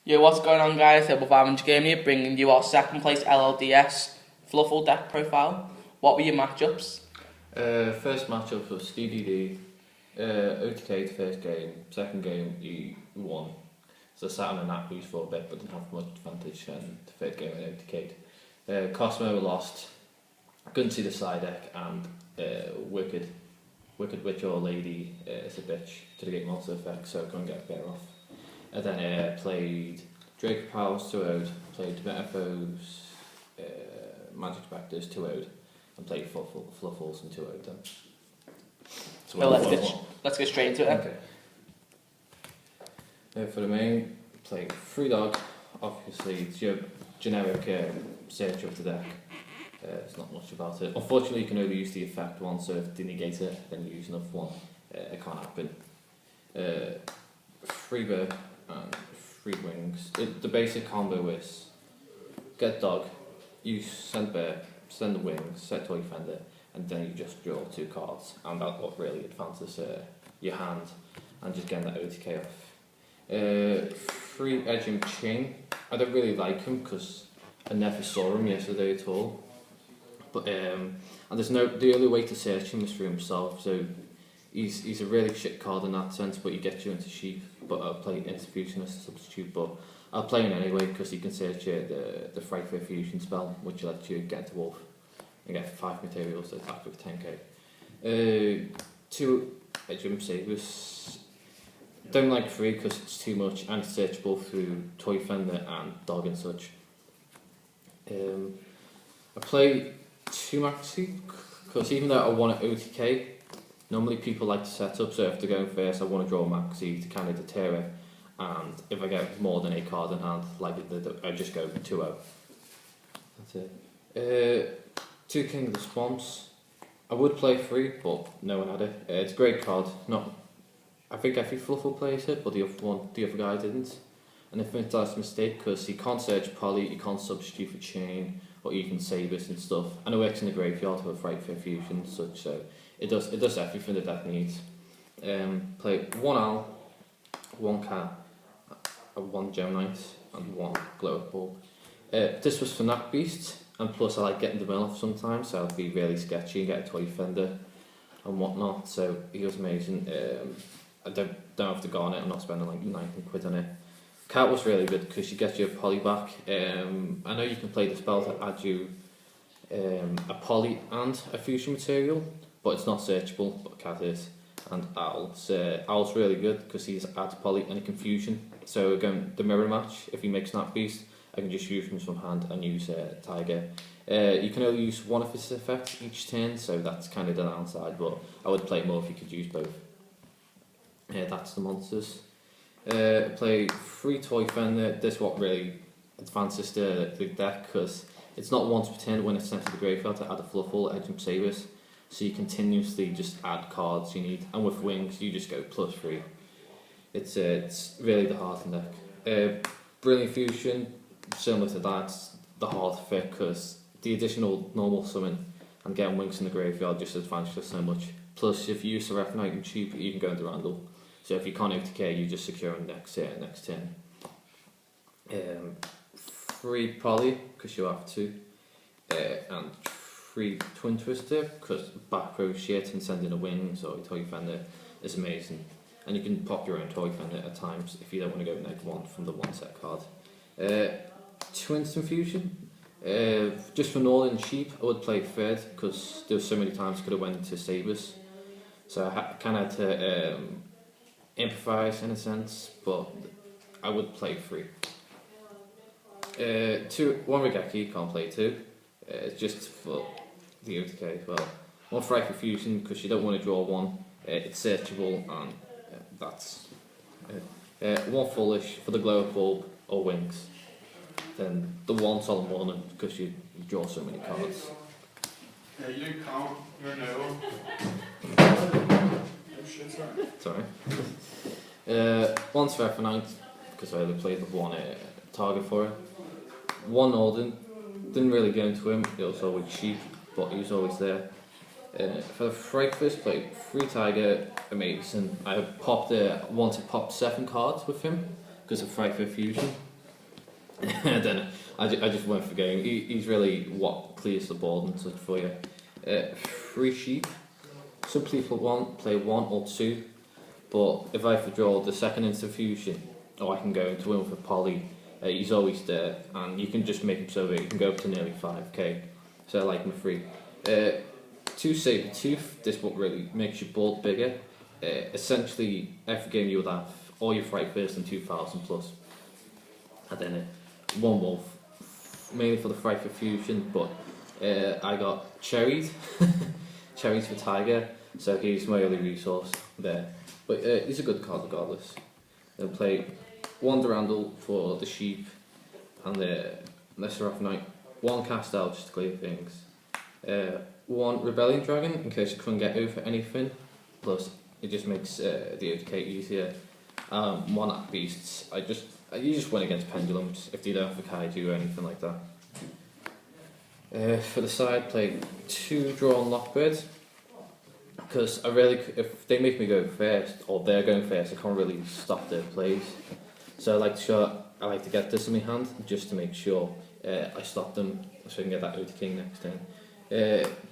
Yo, what's going on, guys? We're Vavenge Game here, bringing you our second place LLDS Fluffal Deck profile. What were your matchups? First matchup was DDD, OTK the first game, second game he won. So I sat on a nap boost for a bit but didn't have much advantage, and the third game I OTK'd. Kozmo lost, couldn't see the side deck, and Wicked Witch or Lady is a bitch to the game also effect, so I couldn't get better off. And then played Dracopals 2-0'd, played Metalfoes, Magic Spectres 2-0'd, and played Fluffals and 2-0'd then. So Well, let's get straight into it. Okay. For the main, played Free Dog. Obviously, it's your generic search of the deck. There's not much about it. Unfortunately, you can only use the effect one, so if they negate it, then you use another one. It can't happen. Free Bird and Free Wings. The basic combo is get Dog, you send Bear, send the Wings, set Toy Fender, and then you just draw 2 cards, and that's what really advances your hand, and just getting that OTK off. Free Edge and Chain. I don't really like him because I never saw him yesterday at all. But and the only way to search him is through himself, so he's a really shit card in that sense, but he gets you into Sheep. But I'll play Interfusion as a substitute, but I'll play him anyway because he can search the Frightful Fusion spell, which lets you get into Wolf and get 5 materials to attack with 10k. 2 Jump Sabers. Don't like 3 because it's too much and it's searchable through Toy Fender and Dog and such. I play 2 Maxi because even though I want an OTK, normally people like to set up, so if they're going first I want to draw a Maxi to kind of deter it, and if I get more than a card in hand, like I just go 2-0. That's it. 2 King of the Swamps. I would play 3, but no one had it. It's a great card. I think every Fluffal plays it, but the other guy didn't. And I think that's a mistake because he can't search Poly, he can't substitute for Chain, or even Sabers and stuff. And it works in the graveyard with Frightful Fusion and such, so it does everything the deck needs. Play 1 Owl, 1 Cat, 1 Gem Knight, and 1 Glow Up Ball. This was for Knack Beast, and plus I like getting the mill off sometimes, so I'll be really sketchy and get a Toy Fender and whatnot, so he was amazing. I don't have to go on it, I'm not spending like 19 quid on it. Cat was really good because she gets you a Poly back. I know you can play the spell to add you a Poly and a Fusion material, but it's not searchable, but Cat is. And Owl's really good because he's adds Poly and a Confusion. So again, the mirror match, if he makes Snap Beast, I can just use him from hand and use Tiger. You can only use one of his effects each turn, so that's kind of the downside, but I would play more if you could use both. That's the monsters. Play 3 Toy Fender. This what really advances the deck because it's not once per turn when it's sent to the graveyard to add a Fluffal, Edge and Sabers. So you continuously just add cards you need, and with Wings you just go +3. It's really the heart in deck. Brilliant Fusion, similar to that, the hard fit because the additional normal summon and getting Wings in the graveyard just advances so much. Plus if you use the Ref Knight and cheap, you can go into Randall. So if you can't OTK, you just secure him next turn. 3 Poly because you have to, and 3 Twin Twister because back row shit and sending a Wings or a Toy Fender is amazing, and you can pop your own Toy Fender at times if you don't want to go -1 from the 1 set card. 2 Instant Fusion. Just for Northern Sheep, I would play 3rd because there were so many times I could have went into Sabers, so I kind of had to improvise in a sense, but I would play 3. 1 Regeki, can't play 2. It's just for the OTK as well. 1 Frightful Fusion because you don't want to draw 1. It's searchable, and that's 1 Foolish for the Glow Up Bulb or Wings. Then the 1 Solemn Warning because you draw so many cards. Yeah, you don't count, you're no. Sorry. 1 Sphere Knight because I only played with 1 target for it. 1 Alden, didn't really go into him, he was always cheap, but he was always there. For the Frightful, played 3 Tiger, amazing. I wanted to pop 7 cards with him because of Frightful Fusion, I don't know. I just went for game. He's really what clears the board and such for you. 3 sheep. Some people play 1 or 2, but if I withdraw the second infusion, or I can go into him for poly, he's always there, and you can just make him so big. You can go up to nearly 5k. So I like him 3. 2 saber tooth. This one really makes your board bigger. Essentially, every game you would have all your fright first and 2,000 plus. And then 1 wolf, mainly for the fright for fusion, but I got cherries, cherries for tiger, so he's my only resource there. But he's a good card regardless. I'll play 1 Durandal for the sheep, and lesser off knight, 1 cast out just to clear things. 1 rebellion dragon in case you couldn't get over anything, plus it just makes the OTK easier. 1 beasts. You just win against pendulums if they don't have a kaiju or anything like that. For the side, play 2 drawn lockbirds, because if they make me go first or they're going first, I can't really stop their plays. So I like to get this in my hand just to make sure I stop them so I can get that OT King next turn.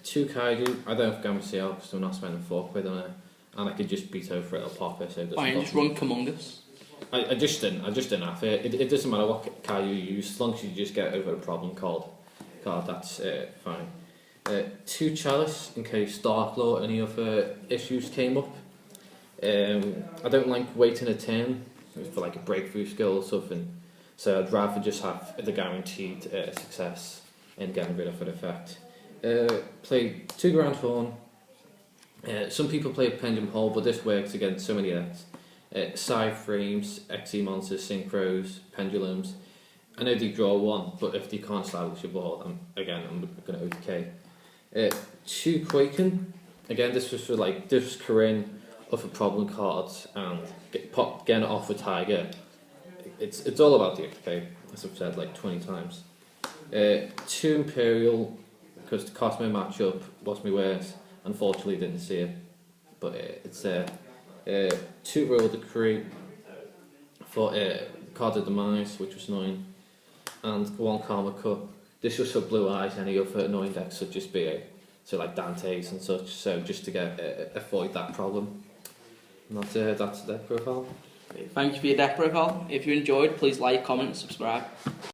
2 kaiju. I don't have Gamma CL because I'm not spending 4 quid on it, and I could just beat over it or pop it. So Why don't you just run Comungus? I just didn't have it. It doesn't matter what card you use, as long as you just get over a problem card, that's fine. 2 chalice in case Dark Law or any other issues came up. I don't like waiting a turn for like a breakthrough skill or something, so I'd rather just have the guaranteed success in getting rid of an effect. Play 2 Grand Horn. Some people play Pendulum Hole, but this works against so many decks. Side frames, XE monsters, synchros, pendulums. I know they draw 1, but if they can't establish a board, I'm going to OTK. 2 Quaken. Again, this was for this was Corinne of a problem cards and getting it off with Tiger. It's all about the OTK, as I've said like 20 times. 2 Imperial, because the Kozmo matchup was my worst. Unfortunately, didn't see it, but it's there. 2 Royal Decree for Card of Demise, which was annoying, and 1 Karma Cut. This was for Blue Eyes, any other annoying decks such as BA, so like Dante's and such, so just to avoid that problem. And that's the deck profile. Thank you for your deck profile. If you enjoyed, please like, comment and subscribe.